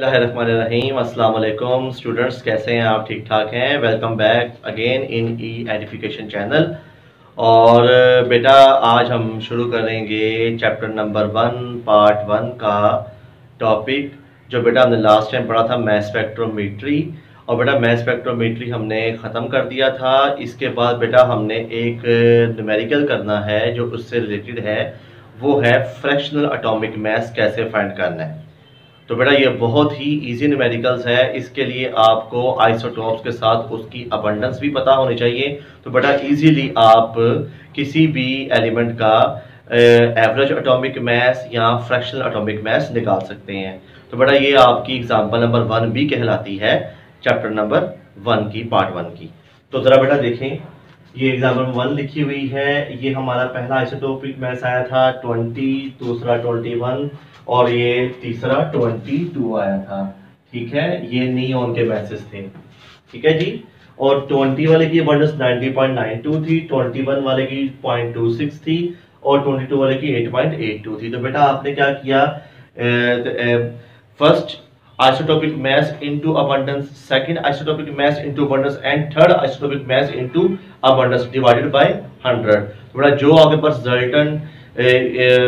बिस्मिल्लाहिर्रहमानिर्रहीम। अस्सलाम वालेकुम स्टूडेंट्स, कैसे हैं आप? ठीक ठाक हैं? Welcome back again in E edification channel. और बेटा आज हम शुरू करेंगे चैप्टर नंबर 1 पार्ट 1 का टॉपिक, जो बेटा हमने लास्ट टाइम पढ़ा था मैस स्पेक्ट्रोमीट्री। और बेटा मैस स्पेक्ट्रोमीट्री हमने ख़त्म कर दिया था। इसके बाद बेटा हमने एक न्यूमेरिकल करना है जो उससे रिलेटेड है, वो है फ्रैक्शनल एटॉमिक मास कैसे फाइंड करना है। तो बेटा ये बहुत ही इजी न्यूमेरिकल्स है। इसके लिए आपको आइसोटॉप्स के साथ उसकी अबंडेंस भी पता होनी चाहिए। तो बेटा इजीली आप किसी भी एलिमेंट का एवरेज एटॉमिक मास या फ्रैक्शनल एटॉमिक मास निकाल सकते हैं। तो बेटा ये आपकी एग्जांपल नंबर 1 भी कहलाती है चैप्टर नंबर 1 की, पार्ट 1 की। तो ज़रा बेटा देखें, ये एग्जाम्पल 1 लिखी हुई है। ये हमारा पहला आइसोटोपिक मास आया था 20, दूसरा 21 और ये तीसरा 22 आया था। ठीक है, ये नियॉन के मैसेज थे। ठीक है जी। और 20 वाले की अबंडेंस 90.92 थी, 21 वाले की 0.26 थी और 22 वाले की 8.82 थी। तो बेटा आपने क्या किया, first isotopic mass into abundance, second isotopic mass into abundance and third isotopic mass into abundance divided by 100। बड़ा जो आपके पास रिजल्टेंट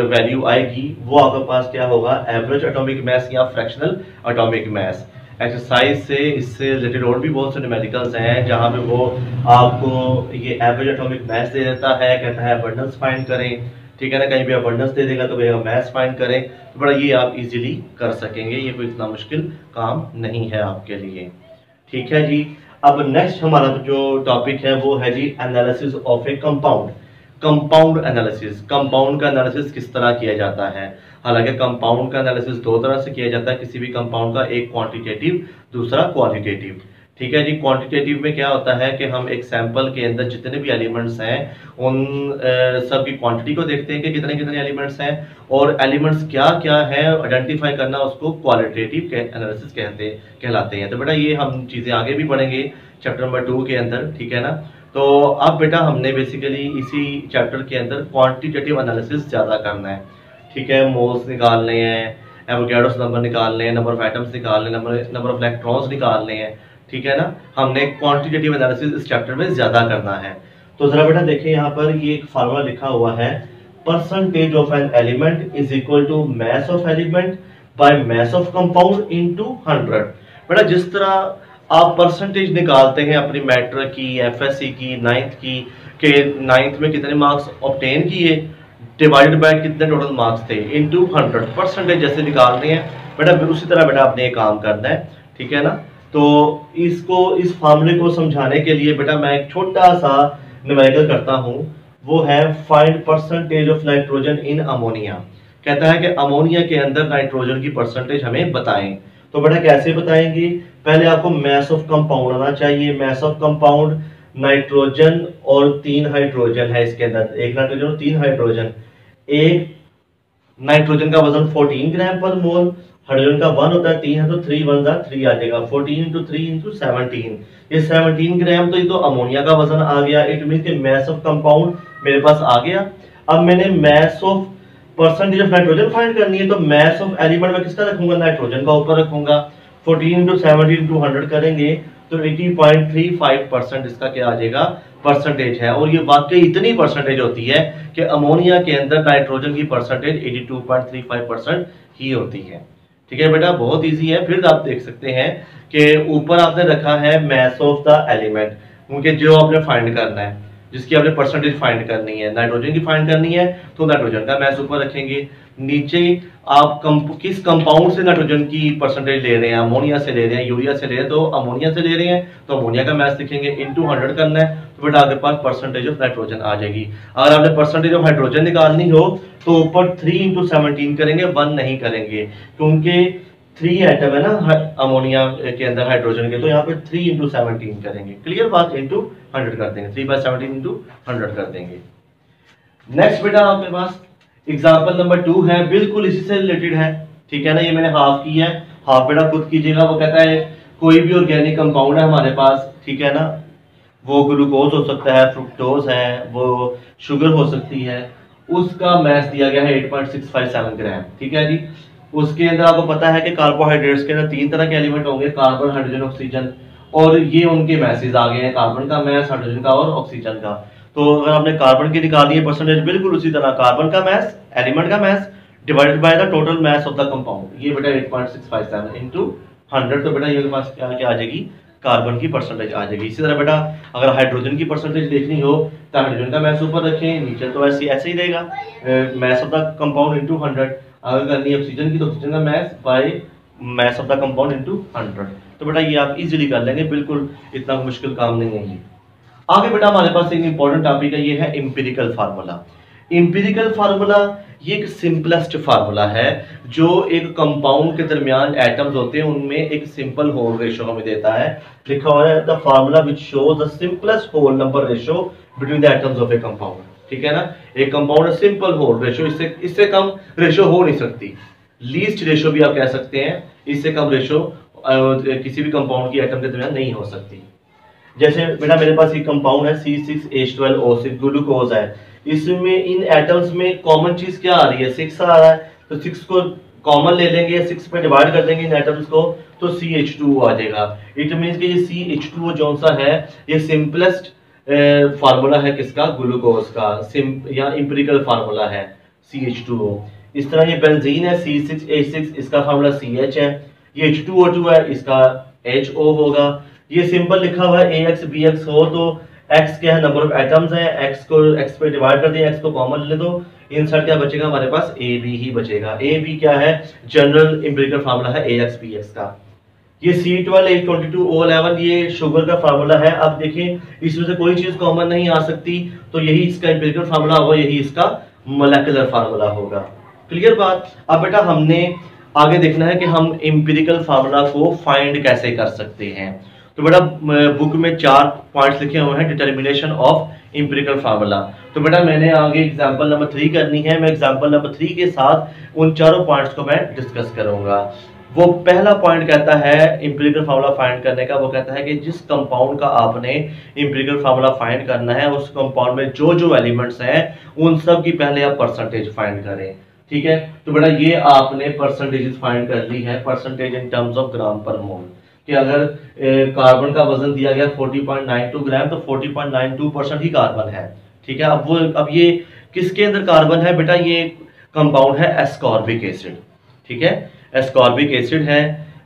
वैल्यू आएगी वो आपके पास क्या होगा, एवरेज एटॉमिक मास या फ्रैक्शनल एटॉमिक मास। एक्सरसाइज से इससे रिलेटेड और भी बहुत से न्यूमेरिकल्स हैं जहाँ पे वो आपको ये एवरेज एटॉमिक मास दे देता है, कहता है अबंडेंस फाइंड करें। ठीक है ना, कहीं भी अबंडेंस दे देगा तो भैया मास फाइंड करें। तो बड़ा ये आप इजीली कर सकेंगे, ये कोई इतना मुश्किल काम नहीं है आपके लिए। ठीक है जी। अब नेक्स्ट हमारा जो टॉपिक है वो है जी analysis of a compound. Compound analysis, compound का एनालिसिस किस तरह किया जाता है। हालांकि कंपाउंड का एनालिसिस दो तरह से किया जाता है किसी भी कंपाउंड का, एक क्वांटिटेटिव दूसरा क्वालिटेटिव। ठीक है जी। क्वांटिटेटिव में क्या होता है कि हम एक सैंपल के अंदर जितने भी एलिमेंट्स हैं उन सब की क्वांटिटी को देखते हैं कि कितने कितने एलिमेंट्स हैं और एलिमेंट्स क्या क्या है आइडेंटिफाई करना, उसको क्वालिटेटिव एनालिसिस कहलाते हैं। तो बेटा ये हम चीज़ें आगे भी पढ़ेंगे चैप्टर नंबर 2 के अंदर। ठीक है ना। तो अब बेटा हमने बेसिकली इसी चैप्टर के अंदर क्वांटिटेटिव एनालिसिस ज़्यादा करना है। ठीक है, मोल्स निकालने हैं, एवोगैड्रोस नंबर निकालने हैं, नंबर ऑफ एटम्स निकालने, नंबर ऑफ इलेक्ट्रॉन्स निकालने हैं। ठीक है ना, हमने क्वांटिटेटिव एनालिसिस इस चैप्टर में ज्यादा करना है। तो जरा बेटा देखिए, यहाँ पर ये एक फार्मूला लिखा हुआ है, percentage of an element is equal to mass of element by mass of compound into 100। बेटा जिस तरह आप परसेंटेज निकालते हैं अपनी मैट्रिक की, एफएससी की, 9th की, के 9th में कितने मार्क्स ऑब्टेन किए डिवाइडेड बाय कितने टोटल मार्क्स थे इनटू 100, परसेंटेज जैसे निकालते हैं बेटा उसी तरह बेटा आपने ये काम करना है। ठीक है ना। तो इस फार्मूले को समझाने के लिए बेटा मैं एक छोटा सा न्यूमेरिकल करता हूं, वो है find percentage of nitrogen in ammonia. कहता है कि अमोनिया के अंदर नाइट्रोजन की परसेंटेज हमें बताएं। तो बेटा कैसे बताएंगे, पहले आपको मास ऑफ कंपाउंड आना चाहिए। मास ऑफ कंपाउंड नाइट्रोजन और 3 हाइड्रोजन है इसके अंदर, एक नाइट्रोजन और 3 हाइड्रोजन। एक नाइट्रोजन का वजन 14 ग्राम पर मोल, हाइड्रोजन का 1 होता है, 3 है तो 3 1 3 आ जाएगा, 14 × 3 × 17। ये 17 ग्राम तो ये तो अमोनिया का वजन आ गया। इट मीन कि मास ऑफ कंपाउंड मेरे पास आ गया। अब मैंने mass of percentage of nitrogen find करनी है, तो मास ऑफ एलिमेंट में किसका रखूंगा, नाइट्रोजन का ऊपर रखूंगा। 14 × 17 × 100 करेंगे तो 80.35% इसका क्या आ जाएगा, परसेंटेज है। और ये वाकई इतनी परसेंटेज होती है कि अमोनिया के अंदर नाइट्रोजन की परसेंटेज 82.35% ही होती है। ठीक है बेटा, बहुत इजी है। फिर आप देख सकते हैं कि ऊपर आपने रखा है मास ऑफ द एलिमेंट, क्योंकि जो आपने फाइंड करना है, जिसकी आपने परसेंटेज फाइंड करनी है, नाइट्रोजन की फाइंड करनी है तो नाइट्रोजन का मास ऊपर रखेंगे। नीचे आप किस कंपाउंड से नाइट्रोजन की परसेंटेज ले रहे हैं, अमोनिया से ले रहे हैं, यूरिया से ले रहे हैं, तो अमोनिया से ले रहे हैं तो अमोनिया का मास लिखेंगे, इनटू 100 करना है तो बेटा आपके पास परसेंटेज ऑफ नाइट्रोजन आ जाएगी। अगर आपने परसेंटेज ऑफ हाइड्रोजन निकालनी हो तो ऊपर 3 × 17 करेंगे, 1 नहीं करेंगे, क्योंकि 3 एटम है ना अमोनिया के अंदर हाइड्रोजन के, तो यहाँ पे 3 × 17 करेंगे। क्लियर बात, इनटू 100 कर देंगे, 3/17 × 100 कर देंगे। नेक्स्ट बेटा आपके पास एग्जाम्पल नंबर 2 है, बिल्कुल इसी से रिलेटेड है। ठीक है ना, ये मैंने हाफ की है, हाफ बेटा खुद कीजिएगा। वो कहता है कोई भी ऑर्गेनिक कंपाउंड है हमारे पास, ठीक है ना, वो ग्लूकोज हो सकता है, फ्रुक्टोज है, वो शुगर हो सकती है, उसका मास दिया गया है 8.657 ग्राम। ठीक है जी। उसके अंदर आपको पता है कि कार्बोहाइड्रेट्स के अंदर 3 तरह के एलिमेंट होंगे, कार्बन, हाइड्रोजन, ऑक्सीजन, और ये उनके मैसेज आ गए हैं, कार्बन का मैस, हाइड्रोजन का और ऑक्सीजन का। तो अगर आपने कार्बन की निकाली है परसेंटेज, बिल्कुल उसी तरह कार्बन का मैस, एलिमेंट का mess divided by the total mass of the compound, ये बेटा 8.657 इनटू 100। तो बेटा ये पास क्या आ जाएगी, कार्बन की परसेंटेज आ जाएगी। इसी तरह बेटा अगर हाइड्रोजन की परसेंटेज देखनी हो तो हाइड्रोजन का मैस ऊपर रखें, नीचे तो ऐसे ही रहेगा, mass of the compound into 100। अगर करनी है ऑक्सीजन की तो ऑक्सीजन का mass by mass of the compound into 100। तो बेटा ये आप इजीली कर लेंगे, बिल्कुल इतना मुश्किल काम नहीं है ये। आगे बेटा हमारे पास एक इंपॉर्टेंट टॉपिक है, ये है एम्पिरिकल फार्मूला। एम्पिरिकल फार्मूला ये एक सिंपलेस्ट फार्मूला है जो एक कंपाउंड के दरमियान एटम्स होते हैं उनमें एक सिंपल होल रेशियो हमें देता है। लिखा हुआ है the formula which shows the simplest whole number ratio between the atoms of a compound. ठीक है ना, एक कंपाउंड सिंपल होल रेशियो, इससे कम रेशियो हो नहीं सकती, लीस्ट रेशियो भी आप कह सकते हैं, इससे कम रेशियो किसी भी कंपाउंड की एटम के दरमियान नहीं हो सकती। जैसे बेटा मेरे पास एक कंपाउंड है C6H12O6 ग्लूकोज है, इसमें इन एटम्स में कॉमन चीज क्या आ रही है, 6 आ रहा है, तो 6 को कॉमन ले लेंगे, 6 पे डिवाइड कर देंगे इन एटम्स को, तो CH2O आ जाएगा। इट मींस कि ये CH2O जो सा है ये सिंपलेस्ट फार्मूला है किसका, ग्लूकोज का, या एम्पिरिकल फार्मूला है CH2O। इस तरह ये बेंजीन है C6H6, इसका फार्मूला CH है, ये H2O2 है, इसका HO होगा। ये सिंपल लिखा हुआ है AX BX हो तो x क्या है, नंबर ऑफ एटम्स है, x पे डिवाइड कर दिया, x को कॉमन ले दो, इनसाइड क्या बचेगा हमारे पास, AB ही बचेगा। AB क्या है, जनरल एम्पिरिकल फार्मूला है AX BX का। ये C12H22O11 ये शुगर का फार्मूला है। अब देखिए इसमें से कोई चीज कॉमन नहीं आ सकती, तो यही इसका एम्पिरिकल फार्मूला होगा, यही इसका मोलेकुलर फार्मूला होगा। क्लियर बात। अब बेटा हमने आगे देखना है कि हम एम्पिरिकल फार्मूला को फाइंड कैसे कर सकते हैं। तो बेटा बुक में 4 पॉइंट्स लिखे हुए हैं, डिटर्मिनेशन ऑफ एम्पिरिकल फार्मूला। तो बेटा मैंने आगे एग्जांपल नंबर 3 करनी है, मैं एग्जांपल नंबर 3 के साथ उन चारों पॉइंट्स को मैं डिस्कस करूंगा। वो पहला पॉइंट कहता है एम्पिरिकल फार्मूला फाइंड करने का, वो कहता है कि जिस कंपाउंड का आपने एम्पिरिकल फार्मूला फाइंड करना है उस कंपाउंड में जो जो एलिमेंट्स हैं उन सब की पहले आप परसेंटेज फाइंड करें। ठीक है, तो बेटा ये आपने परसेंटेजेस फाइंड कर ली है, percentage in terms of gram पर मोल, कि अगर कार्बन का वजन दिया गया 40.92 ग्राम तो 40.92% ही कार्बन है। ठीक है, अब ये किसके अंदर कार्बन है बेटा, ये कंपाउंड है एस्कॉर्बिक एसिड। ठीक है, एस्कॉर्बिक एसिड है,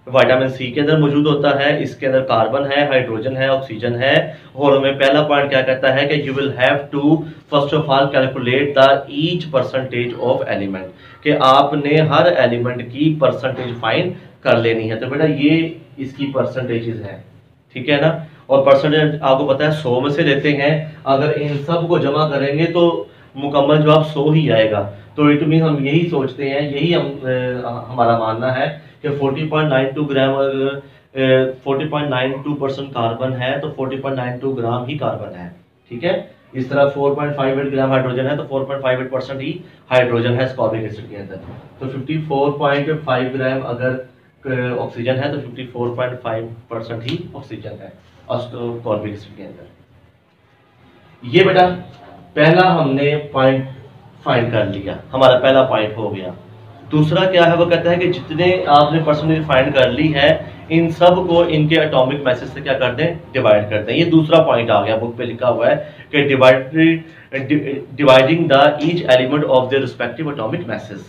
विटामिन सी के अंदर मौजूद होता है, इसके अंदर कार्बन है, हाइड्रोजन है, ऑक्सीजन है। और हमें पहला पॉइंट क्या कहता है कि you will have to first of all calculate the each percentage of element, कि आपने हर एलिमेंट की परसेंटेज फाइंड कर लेनी है। तो बेटा ये इसकी परसेंटेजेस है। ठीक है ना, और परसेंटेज आपको पता है 100 में से लेते हैं, अगर इन सब को जमा करेंगे तो मुकम्मल जवाब 100 ही आएगा। तो इट मीन हम यही सोचते हैं, यही हमारा मानना है कि 40.92 ग्राम, अगर 40.92% कार्बन है तो 40.92 ग्राम ही कार्बन है। ठीक है, इस तरह 4.58 ग्राम हाइड्रोजन है तो 4.58% ही हाइड्रोजन है एस्कॉर्बिक एसिड के अंदर। तो 54.5 ग्राम अगर ऑक्सीजन है तो 54.5% ही ऑक्सीजन है एस्कॉर्बिक एसिड के अंदर। ये बेटा पहला हमने पॉइंट फाइंड कर लिया, हमारा पहला पॉइंट हो गया। दूसरा क्या है, वो कहता है कि जितने आपने परसेंटेज फाइंड कर ली है इन सब को इनके एटॉमिक मैसेज से क्या कर दें, डिवाइड कर दें। ये दूसरा पॉइंट आ गया, बुक पे लिखा हुआ है कि dividing the each element of the respective atomic message.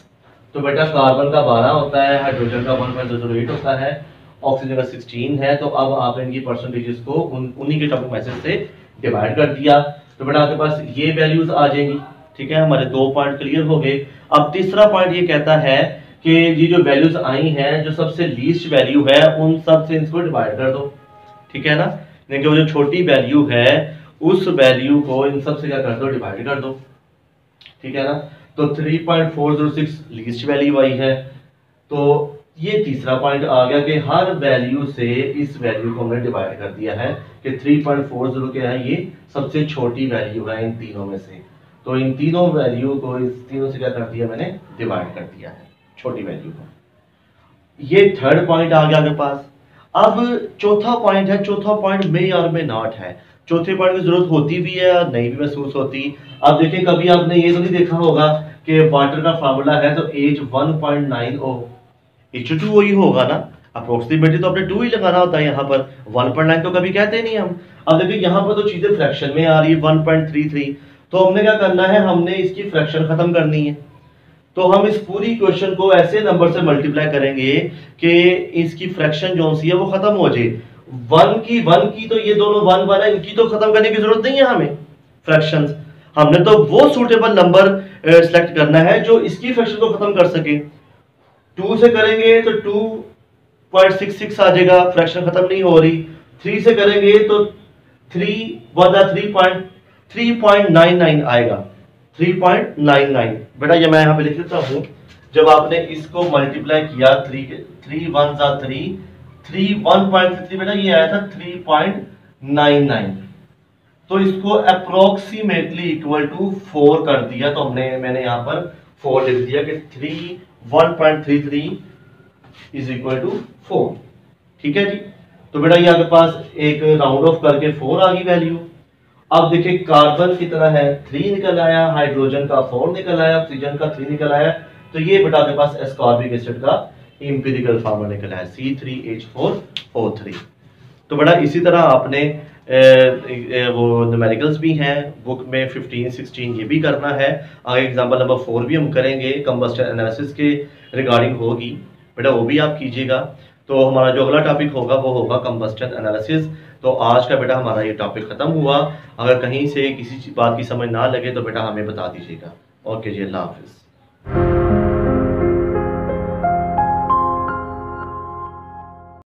तो बेटा कार्बन का 12 होता है, हाइड्रोजन का 1.008 होता है, ऑक्सीजन का 16 है। तो अब आपने इनकी परसेंटेजेस को उन्हीं के एटॉमिक मैसेज से डिवाइड कर दिया, तो बेटा आपके पास ये वैल्यूज आ जाएंगी। ठीक है, हमारे 2 पॉइंट क्लियर हो गए। अब तीसरा पॉइंट ये कहता है कि ये जो वैल्यूज आई हैं, जो सबसे लीस्ट वैल्यू है उन सब से इसको डिवाइड कर दो। ठीक है ना, लेकिन वो जो छोटी वैल्यू है उस वैल्यू को इन सब से क्या कर दो, डिवाइड कर दो। ठीक है ना, तो 3.406 लीस्ट वैल्यू आई है। तो ये तीसरा पॉइंट आ गया कि हर वैल्यू से इस वैल्यू को हमने डिवाइड कर दिया है कि 3.40 क्या है, ये सबसे छोटी वैल्यू है इन तीनों में से। तो इन तीनों वैल्यू को इस तीनों से क्या कर दिया, मैंने डिवाइड कर दिया है छोटी वैल्यू को। ये थर्ड पॉइंट आ गया आपके पास। अब चौथा पॉइंट है, चौथा पॉइंट मे और मे नॉट है। चौथे पॉइंट की जरूरत होती भी है और नहीं भी महसूस होती। अब देखिए कभी आपने ये तो नहीं देखा होगा कि वाटर का फार्मूला है तो H 1.90 H2 वही होगा ना, अप्रोक्सीमेटली तो आपने 2 ही लगाना होता है यहाँ पर, 1.9 तो कभी कहते नहीं हम। अब देखिए यहाँ पर तो चीजें फ्रैक्शन में आ रही है 1.33, तो हमने क्या करना है, हमने इसकी फ्रैक्शन खत्म करनी है। तो हम इस पूरी क्वेश्चन को ऐसे नंबर से मल्टीप्लाई करेंगे कि इसकी फ्रैक्शन जो सी है वो खत्म हो जाए। वन की तो ये दोनों वन वन है, इनकी तो खत्म करने की जरूरत नहीं है हमें फ्रैक्शंस। हमने तो वो सूटेबल नंबर सिलेक्ट करना है जो इसकी फ्रैक्शन को खत्म कर सके। 2 से करेंगे तो 2.66 आ जाएगा, फ्रैक्शन खत्म नहीं हो रही। 3 से करेंगे तो 3.99 आएगा, 3.99। बेटा ये मैं यहाँ पे लिख देता हूँ, जब आपने इसको मल्टीप्लाई किया 3 1 3 1.33 बेटा ये आया था 3.99, तो इसको अप्रोक्सीमेटली इक्वल टू 4 कर दिया, तो मैंने यहाँ पर 4 लिख दिया कि 1.33 इज इक्वल टू 4। ठीक है जी, तो बेटा ये आपके पास एक राउंड ऑफ करके 4 आ गई वैल्यू। अब देखिए कार्बन कितना है 3 निकल आया, हाइड्रोजन का 4 निकल आया, ऑक्सीजन का 3 निकल आया, तो ये बेटा आपके पास एस्कॉर्बिक एसिड का इंपीरिकल फार्मूला निकला है C3H4O3। तो बेटा इसी तरह आपने वो न्यूमेरिकल्स भी हैं बुक में 15 16 ये भी करना है। आगे एग्जांपल नंबर 4 भी हम करेंगे, कंबस्टन एनालिसिस के रिगार्डिंग होगी, बेटा वो भी आप कीजिएगा। तो हमारा जो अगला टॉपिक होगा वो होगा कंबस्टन एनालिसिस। तो आज का बेटा हमारा ये टॉपिक खत्म हुआ। अगर कहीं से किसी बात की समझ ना लगे तो बेटा हमें बता दीजिएगा। ओके जी, अल्लाह हाफिज़।